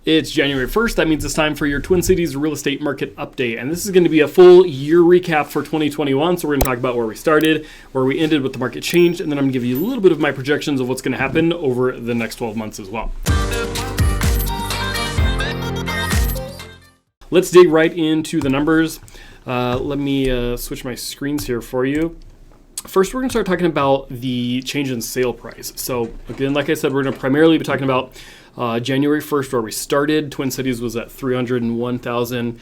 It's January 1st. That means it's time for your Twin Cities real estate market update. And this is going to be a full year recap for 2021. So we're going to talk about where we started, where we ended, what the market changed, and then I'm going to give you a little bit of my projections of what's going to happen over the next 12 months as well. Let's dig right into the numbers. Let me switch my screens here for you. First, we're going to start talking about the change in sale price. So again, like I said, we're going to primarily be talking about January 1st, where we started. Twin Cities was at 301,000.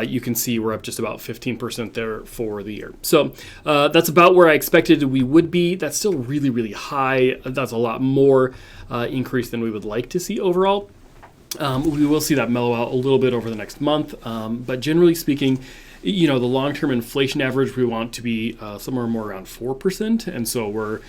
You can see we're up just about 15% there for the year. So that's about where I expected we would be. That's still really, really high. That's a lot more increase than we would like to see overall. We will see that mellow out a little bit over the next month. But generally speaking, the long-term inflation average, we want to be somewhere more around 4%. And so we're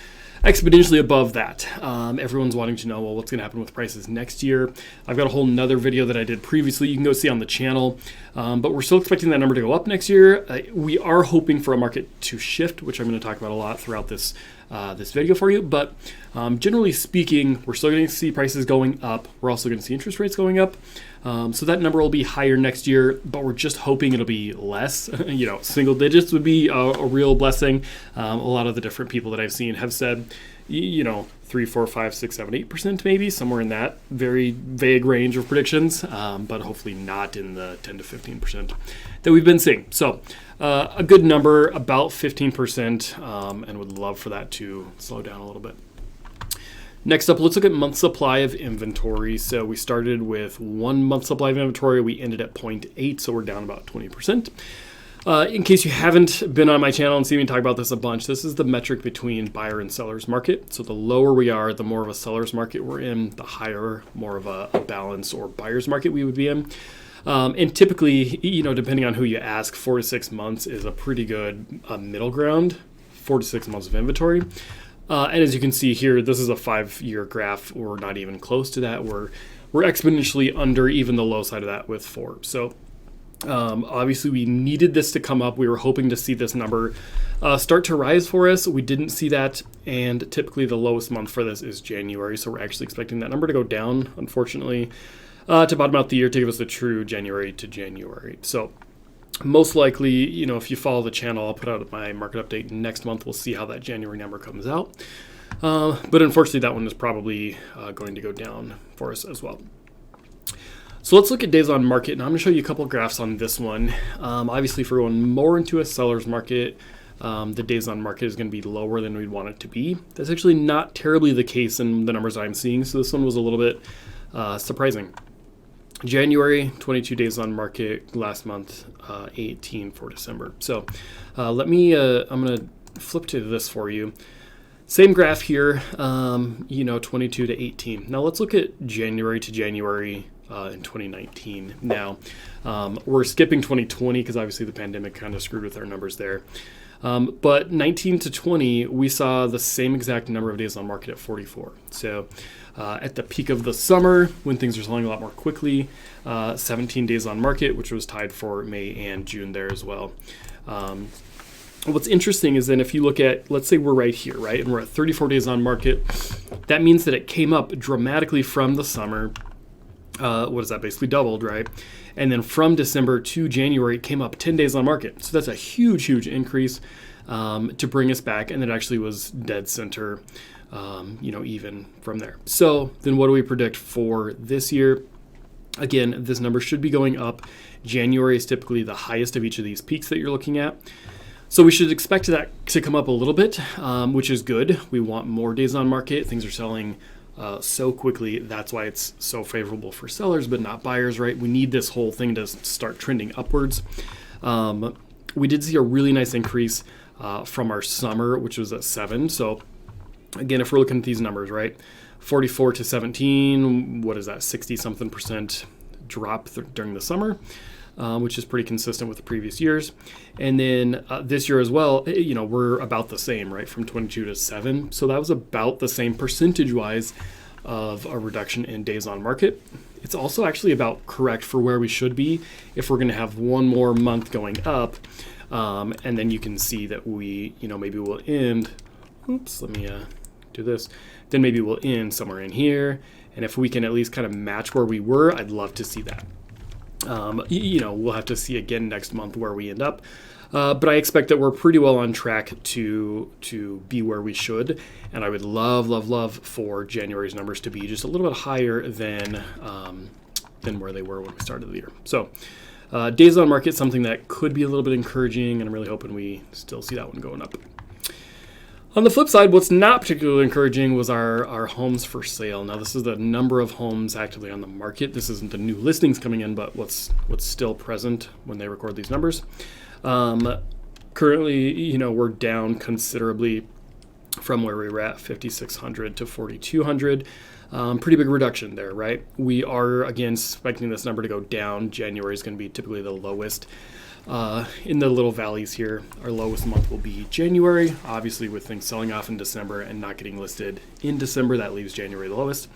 exponentially above that. Everyone's wanting to know, well, what's going to happen with prices next year? I've got a whole nother video that I did previously. You can go see on the channel. But we're still expecting that number to go up next year. We are hoping for a market to shift, which I'm going to talk about a lot throughout this video for you. But generally speaking, we're still going to see prices going up. We're also going to see interest rates going up. So that number will be higher next year, but we're just hoping it'll be less. Single digits would be a real blessing. A lot of the different people that I've seen have said, 3, 4, 5, 6, 7, 8% maybe, somewhere in that very vague range of predictions, but hopefully not in the 10 to 15% that we've been seeing. So a good number, about 15%, and would love for that to slow down a little bit. Next up, let's look at month supply of inventory. So we started with 1 month supply of inventory. We ended at 0.8, so we're down about 20%. In case you haven't been on my channel and seen me talk about this a bunch, this is the metric between buyer and seller's market. So the lower we are, the more of a seller's market we're in, the higher, more of a balance or buyer's market we would be in. And typically, depending on who you ask, 4 to 6 months is a pretty good middle ground, 4 to 6 months of inventory. And as you can see here, this is a 5-year graph. We're not even close to that. We're exponentially under even the low side of that with 4. So obviously we needed this to come up. We were hoping to see this number start to rise for us. We didn't see that. And typically the lowest month for this is January. So we're actually expecting that number to go down, unfortunately, to bottom out the year to give us a true January to January. So most likely, if you follow the channel, I'll put out my market update next month. We'll see how that January number comes out. But unfortunately, that one is probably going to go down for us as well. So let's look at days on market. And I'm going to show you a couple of graphs on this one. Obviously, if we're going more into a seller's market, the days on market is going to be lower than we'd want it to be. That's actually not terribly the case in the numbers I'm seeing. So this one was a little bit surprising. January, 22 days on market. Last month, 18 for December. So I'm going to flip to this for you. Same graph here, 22 to 18. Now let's look at January to January in 2019. Now, we're skipping 2020 because obviously the pandemic kind of screwed with our numbers there. But 19 to 20, we saw the same exact number of days on market at 44. So at the peak of the summer, when things are selling a lot more quickly, 17 days on market, which was tied for May and June there as well. What's interesting is then if you look at, let's say we're right here, right? And we're at 34 days on market. That means that it came up dramatically from the summer. What is that? Basically doubled, right? And then from December to January, it came up 10 days on market. So that's a huge, huge increase to bring us back. And it actually was dead center, even from there. So then what do we predict for this year? Again, this number should be going up. January is typically the highest of each of these peaks that you're looking at. So we should expect that to come up a little bit, which is good. We want more days on market. Things are selling so quickly. That's why it's so favorable for sellers, but not buyers, right? We need this whole thing to start trending upwards. We did see a really nice increase from our summer, which was at 7. So again, if we're looking at these numbers, right? 44 to 17, what is that? 60-something% drop during the summer. Which is pretty consistent with the previous years. And then this year as well, we're about the same, right? From 22 to 7. So that was about the same percentage-wise of a reduction in days on market. It's also actually about correct for where we should be if we're going to have one more month going up. And then you can see that we, maybe we'll end, let me do this. Then maybe we'll end somewhere in here. And if we can at least kind of match where we were, I'd love to see that. We'll have to see again next month where we end up. But I expect that we're pretty well on track to be where we should. And I would love for January's numbers to be just a little bit higher than where they were when we started the year. So days on market, something that could be a little bit encouraging, and I'm really hoping we still see that one going up. On the flip side, what's not particularly encouraging was our homes for sale. Now, this is the number of homes actively on the market. This isn't the new listings coming in, but what's still present when they record these numbers. Currently, we're down considerably from where we were at, 5,600 to 4,200. Pretty big reduction there, right? We are, again, expecting this number to go down. January is going to be typically the lowest. In the little valleys here, our lowest month will be January. Obviously, with things selling off in December and not getting listed in December, that leaves January the lowest.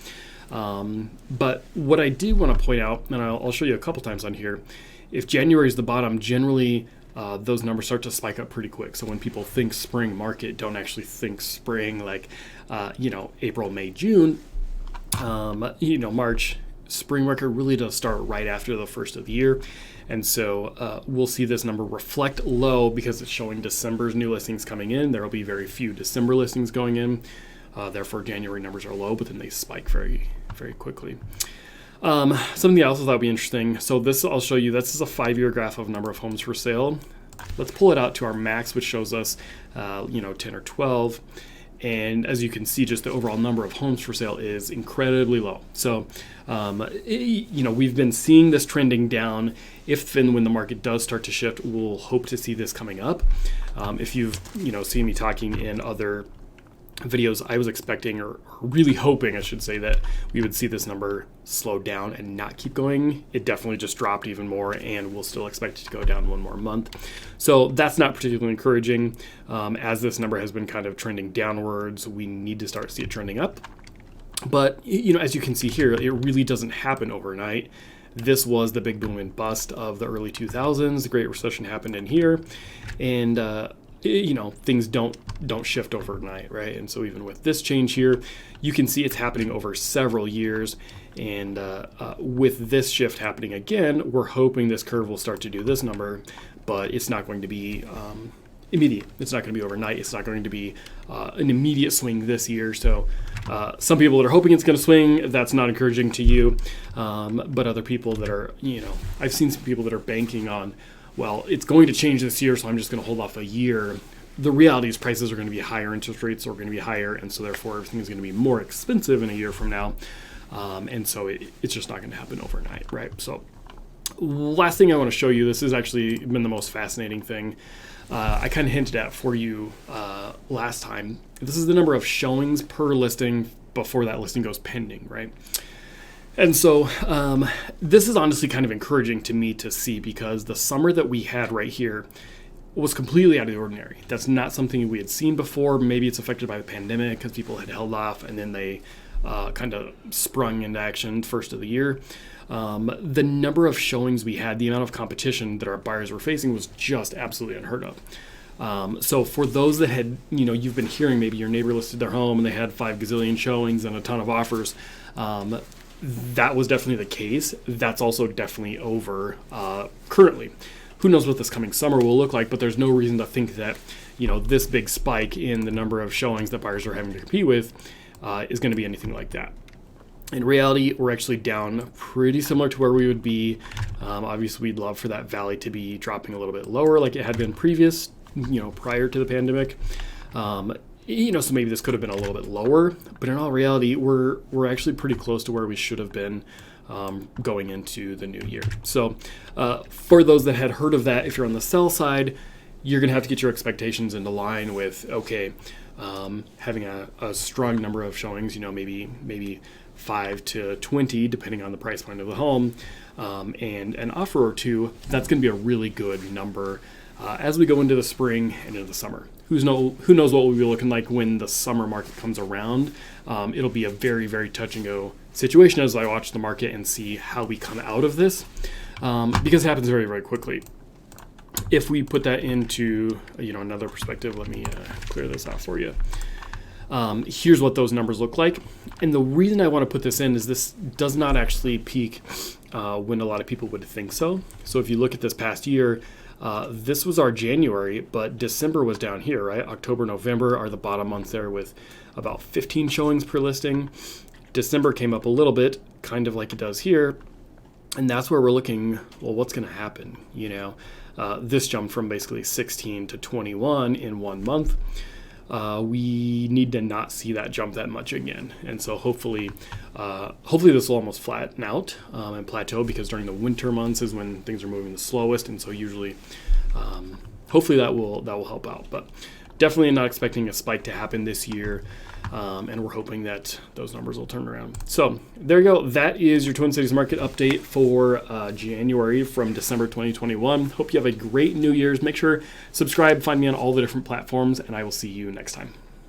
But what I did want to point out, and I'll show you a couple times on here, if January is the bottom, generally those numbers start to spike up pretty quick. So when people think spring market, don't actually think spring like, April, May, June, March. Spring market really does start right after the first of the year. And so we'll see this number reflect low because it's showing December's new listings coming in. There will be very few December listings going in. Therefore, January numbers are low, but then they spike very, very quickly. Something else I thought would be interesting. So this, I'll show you, this is a 5-year graph of number of homes for sale. Let's pull it out to our max, which shows us, 10 or 12. And as you can see, just the overall number of homes for sale is incredibly low. So, we've been seeing this trending down. If and when the market does start to shift, we'll hope to see this coming up. If you've, seen me talking in other videos, I was expecting, or really hoping, I should say, that we would see this number slow down and not keep going. It definitely just dropped even more, and we'll still expect it to go down one more month. So that's not particularly encouraging. As this number has been kind of trending downwards, we need to start to see it trending up. But, as you can see here, it really doesn't happen overnight. This was the big boom and bust of the early 2000s. The Great Recession happened in here, and things don't shift overnight, right? And so even with this change here, you can see it's happening over several years. And with this shift happening again, we're hoping this curve will start to do this number, but it's not going to be immediate. It's not going to be overnight. It's not going to be an immediate swing this year. So some people that are hoping it's going to swing, that's not encouraging to you. But other people that are, I've seen some people that are banking on, well, it's going to change this year, so I'm just going to hold off a year. The reality is prices are going to be higher, interest rates are going to be higher, and so therefore everything is going to be more expensive in a year from now. And so it's just not going to happen overnight, right? So last thing I want to show you, this has actually been the most fascinating thing. I kind of hinted at for you last time. This is the number of showings per listing before that listing goes pending, right? And so this is honestly kind of encouraging to me to see, because the summer that we had right here was completely out of the ordinary. That's not something we had seen before. Maybe it's affected by the pandemic because people had held off and then they kind of sprung into action first of the year. The number of showings we had, the amount of competition that our buyers were facing was just absolutely unheard of. So for those that had, you've been hearing maybe your neighbor listed their home and they had 5 gazillion showings and a ton of offers, that was definitely the case. That's also definitely over currently. Who knows what this coming summer will look like, but there's no reason to think that, this big spike in the number of showings that buyers are having to compete with is going to be anything like that. In reality, we're actually down pretty similar to where we would be. Obviously, we'd love for that valley to be dropping a little bit lower like it had been prior to the pandemic. So maybe this could have been a little bit lower, but in all reality, we're actually pretty close to where we should have been going into the new year. So for those that had heard of that, if you're on the sell side, you're going to have to get your expectations into line with, having a strong number of showings, maybe 5 to 20, depending on the price point of the home, and an offer or two, that's going to be a really good number as we go into the spring and into the summer. Who knows what we'll be looking like when the summer market comes around. It'll be a very, very touch and go situation as I watch the market and see how we come out of this, because it happens very, very quickly. If we put that into another perspective, let me clear this out for you. Here's what those numbers look like. And the reason I want to put this in is this does not actually peak when a lot of people would think so. So if you look at this past year, this was our January, but December was down here, right? October, November are the bottom months there with about 15 showings per listing. December came up a little bit, kind of like it does here. And that's where we're looking, well, what's going to happen? This jumped from basically 16 to 21 in 1 month. We need to not see that jump that much again. And so hopefully this will almost flatten out and plateau, because during the winter months is when things are moving the slowest. And so usually, hopefully that will help out. But definitely not expecting a spike to happen this year. And we're hoping that those numbers will turn around. So there you go. That is your Twin Cities market update for January from December 2021. Hope you have a great New Year's. Make sure subscribe, find me on all the different platforms, and I will see you next time.